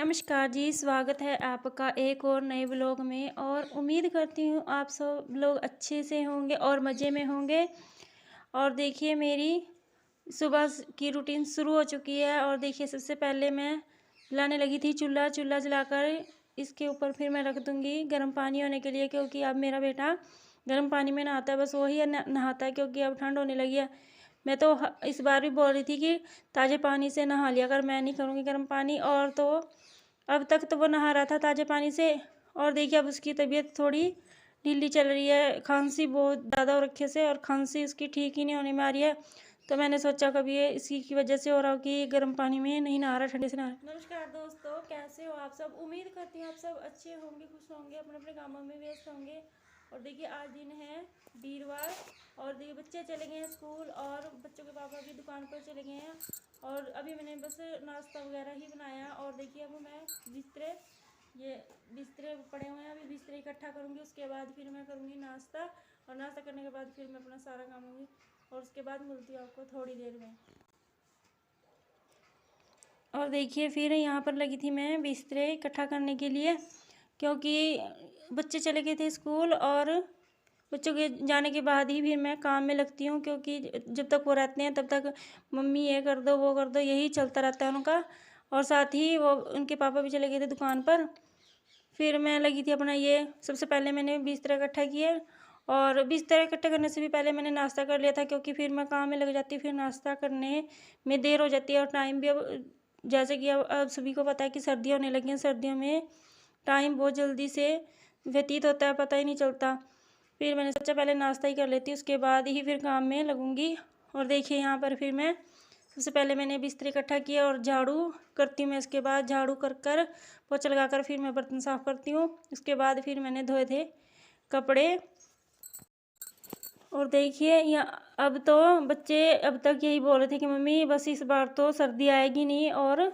नमस्कार जी, स्वागत है आपका एक और नए व्लॉग में। और उम्मीद करती हूँ आप सब लोग अच्छे से होंगे और मज़े में होंगे। और देखिए मेरी सुबह की रूटीन शुरू हो चुकी है। और देखिए सबसे पहले मैं जलाने लगी थी चूल्हा जलाकर इसके ऊपर फिर मैं रख दूँगी गर्म पानी होने के लिए, क्योंकि अब मेरा बेटा गर्म पानी में नहाता है, बस वही नहाता है क्योंकि अब ठंड होने लगी है। मैं तो इस बार भी बोल रही थी कि ताज़े पानी से नहा लिया कर, मैं नहीं करूँगी गर्म पानी। और तो अब तक तो वो नहा रहा था ताज़े पानी से। और देखिए अब उसकी तबीयत थोड़ी ढीली चल रही है, खांसी बहुत ज़्यादा हो रखे से, और खांसी उसकी ठीक ही नहीं होने में आ रही है। तो मैंने सोचा कभी ये इसी की वजह से हो रहा हो कि गर्म पानी में नहीं नहा रहा, ठंडे से नहा रहा। नमस्कार दोस्तों, कैसे हो आप सब? उम्मीद करती हूँ आप सब अच्छे होंगे, खुश होंगे, अपने अपने कामों में व्यस्त होंगे। और देखिए आज दिन है वीरवार। और देखिए बच्चे चले गए हैं स्कूल और बच्चों के पापा भी दुकान पर चले गए हैं। और अभी मैंने बस नाश्ता वगैरह ही बनाया। और देखिए अब मैं बिस्तरे पड़े हुए हैं, अभी बिस्तरे इकट्ठा करूँगी, उसके बाद फिर मैं करूँगी नाश्ता। और नाश्ता करने के बाद फिर मैं अपना सारा काम करूँगी और उसके बाद मिलती हूँ आपको थोड़ी देर में। और देखिए फिर यहाँ पर लगी थी मैं बिस्तरे इकट्ठा करने के लिए, क्योंकि बच्चे चले गए थे स्कूल। और बच्चों के जाने के बाद ही फिर मैं काम में लगती हूँ, क्योंकि जब तक वो रहते हैं तब तक मम्मी ये कर दो वो कर दो, यही चलता रहता है उनका। और साथ ही वो उनके पापा भी चले गए थे दुकान पर। फिर मैं लगी थी अपना ये सबसे पहले मैंने बिस्तर इकट्ठा किए। और बिस्तर इकट्ठा करने से भी पहले मैंने नाश्ता कर लिया था, क्योंकि फिर मैं काम में लग जाती, फिर नाश्ता करने में देर हो जाती है। और टाइम भी अब जैसे कि अब सभी को पता है कि सर्दियाँ होने लगी हैं, सर्दियों में टाइम बहुत जल्दी से व्यतीत होता है, पता ही नहीं चलता। फिर मैंने सोचा पहले नाश्ता ही कर लेती, उसके बाद ही फिर काम में लगूंगी। और देखिए यहाँ पर फिर मैं सबसे पहले मैंने बिस्तर इकट्ठा किया और झाड़ू करती हूँ मैं। इसके बाद झाड़ू कर पोछा लगाकर फिर मैं बर्तन साफ़ करती हूँ। उसके बाद फिर मैंने धोए थे कपड़े। और देखिए यहाँ अब तो बच्चे अब तक यही बोल रहे थे कि मम्मी बस इस बार तो सर्दी आएगी नहीं, और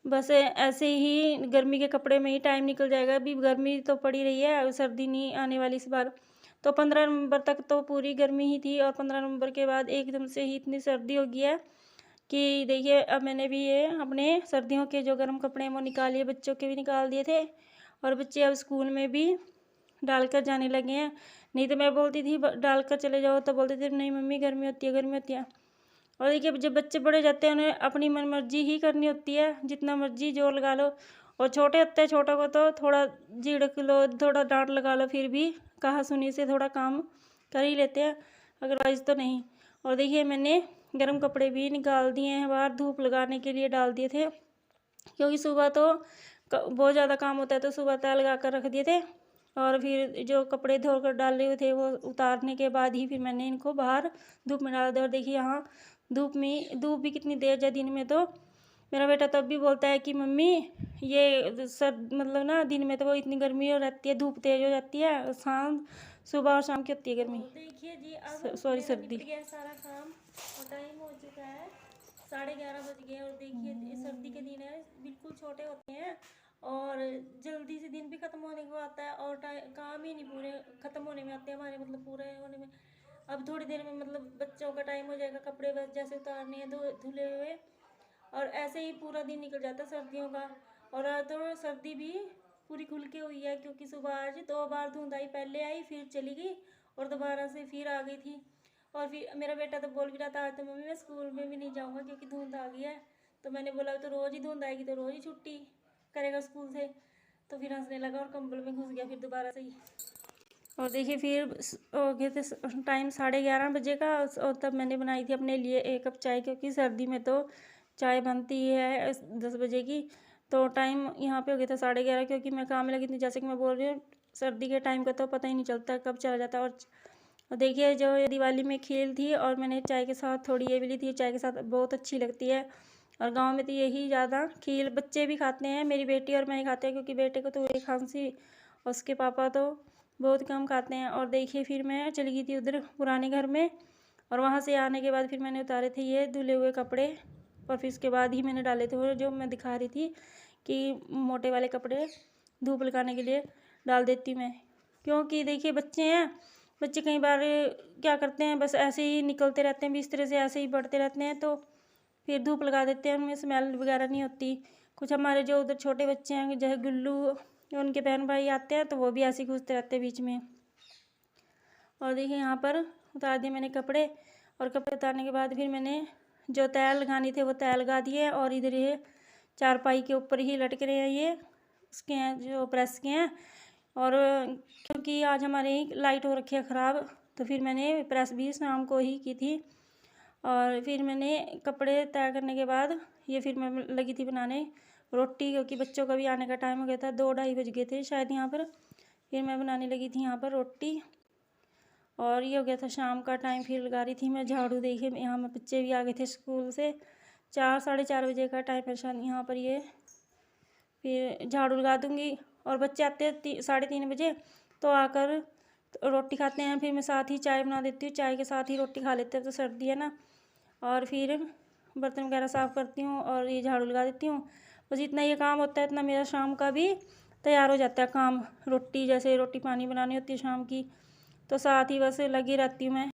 बस ऐसे ही गर्मी के कपड़े में ही टाइम निकल जाएगा। अभी गर्मी तो पड़ी रही है, सर्दी नहीं आने वाली इस बार। तो 15 नवंबर तक तो पूरी गर्मी ही थी, और 15 नवंबर के बाद एकदम से ही इतनी सर्दी हो गई है कि देखिए अब मैंने भी ये अपने सर्दियों के जो गर्म कपड़े हैं वो निकाल लिए, बच्चों के भी निकाल दिए थे। और बच्चे अब स्कूल में भी डालकर जाने लगे हैं। नहीं तो मैं बोलती थी डालकर चले जाओ, तो बोलते थे नहीं मम्मी गर्मी होती है, गर्मी होती है। और देखिए जब बच्चे बड़े जाते हैं उन्हें अपनी मन मर्जी ही करनी होती है, जितना मर्जी जोर लगा लो। और छोटे होते हैं, छोटों को तो थोड़ा झिड़क लो, थोड़ा डांट लगा लो, फिर भी कहा सुनी से थोड़ा काम कर ही लेते हैं, अदरवाइज़ तो नहीं। और देखिए मैंने गर्म कपड़े भी निकाल दिए हैं बाहर, धूप लगाने के लिए डाल दिए थे, क्योंकि सुबह तो बहुत ज़्यादा काम होता है, तो सुबह तय लगा कर रख दिए थे। और फिर जो कपड़े धोकर डाले हुए थे वो उतारने के बाद ही फिर मैंने इनको बाहर धूप में डाल दिया। और देखिए यहाँ धूप भी कितनी तेज़ है दिन में। तो मेरा बेटा तब भी बोलता है कि मम्मी ये सर मतलब ना दिन में तो वो इतनी गर्मी हो रहती है, धूप तेज़ हो जाती है, शाम सुबह और शाम की होती है गर्मी। देखिए जी अब सॉरी सर्दी गया सारा काम। और टाइम हो चुका है 11:30 बज गए। और देखिए सर्दी के दिन है, बिल्कुल छोटे होते हैं और जल्दी से दिन भी ख़त्म होने को आता है, और काम ही नहीं पूरे ख़त्म होने में आते हैं हमारे, मतलब पूरे होने में। अब थोड़ी देर में मतलब बच्चों का टाइम हो जाएगा, कपड़े बस जैसे उतारने हैं धुले हुए। और ऐसे ही पूरा दिन निकल जाता है सर्दियों का। और आज तो सर्दी भी पूरी खुल के हुई है, क्योंकि सुबह आज 2 बार धुंध आई, पहले आई फिर चली गई और दोबारा से फिर आ गई थी। और फिर मेरा बेटा तो बोल भी रहा था आज तो मम्मी मैं स्कूल में भी नहीं जाऊँगा क्योंकि धुंध आ गई है। तो मैंने बोला तो रोज़ ही धुंध आएगी तो रोज़ ही छुट्टी करेगा स्कूल से। तो फिर हंसने लगा और कंबल में घुस गया फिर दोबारा से ही। और देखिए फिर हो गए थे टाइम 11:30 बजे का। और तब मैंने बनाई थी अपने लिए 1 कप चाय, क्योंकि सर्दी में तो चाय बनती है 10 बजे की। तो टाइम यहाँ पे हो गया था 11:30, क्योंकि मैं काम में लगी थी। जैसे कि मैं बोल रही हूँ सर्दी के टाइम का तो पता ही नहीं चलता कब चला जाता है। और देखिए जो ये दिवाली में खीर थी, और मैंने चाय के साथ थोड़ी ये भी ली थी, चाय के साथ बहुत अच्छी लगती है। और गांव में तो यही ज़्यादा खीर बच्चे भी खाते हैं, मेरी बेटी और मैं खाते हैं, क्योंकि बेटे को तो हुई खांसी और उसके पापा तो बहुत कम खाते हैं। और देखिए फिर मैं चली गई थी उधर पुराने घर में, और वहाँ से आने के बाद फिर मैंने उतारे थे ये धुले हुए कपड़े। और फिर उसके बाद ही मैंने डाले थे वो जो मैं दिखा रही थी कि मोटे वाले कपड़े धूप लगाने के लिए डाल देती मैं। क्योंकि देखिए बच्चे हैं, बच्चे कई बार क्या करते हैं बस ऐसे ही निकलते रहते हैं बिस्तर से, ऐसे ही बढ़ते रहते हैं, तो फिर धूप लगा देते हैं, उनमें स्मेल वगैरह नहीं होती। कुछ हमारे जो उधर छोटे बच्चे हैं जैसे गुल्लू, उनके बहन भाई आते हैं तो वो भी ऐसे ही घुसते रहते हैं बीच में। और देखिए यहाँ पर उतार दिए मैंने कपड़े, और कपड़े उतारने के बाद फिर मैंने जो तैल लगाने थे वो तैल लगा दिए। और इधर ये चारपाई के ऊपर ही लटक रहे हैं, ये उसके हैं जो प्रेस के हैं। और क्योंकि आज हमारे लाइट हो रखी है ख़राब, तो फिर मैंने प्रेस भी शाम को ही की थी। और फिर मैंने कपड़े तय करने के बाद ये फिर मैं लगी थी बनाने रोटी, क्योंकि बच्चों का भी आने का टाइम हो गया था, 2-2:30 बज गए थे शायद यहाँ पर। फिर मैं बनाने लगी थी यहाँ पर रोटी, और ये हो गया था शाम का टाइम। फिर लगा रही थी मैं झाड़ू। देखिए यहाँ में बच्चे भी आ गए थे स्कूल से, 4-4:30 बजे का टाइम है शायद यहाँ पर। ये फिर झाड़ू लगा दूँगी, और बच्चे आते हैं 3:30 बजे, तो आकर रोटी खाते हैं। फिर मैं साथ ही चाय बना देती हूँ, चाय के साथ ही रोटी खा लेते हैं, तो सर्दी है ना। और फिर बर्तन वगैरह साफ़ करती हूँ और ये झाड़ू लगा देती हूँ। बस इतना ये काम होता है, इतना मेरा शाम का भी तैयार हो जाता है काम। रोटी जैसे रोटी पानी बनानी होती है शाम की, तो साथ ही बस लगी रहती हूँ मैं।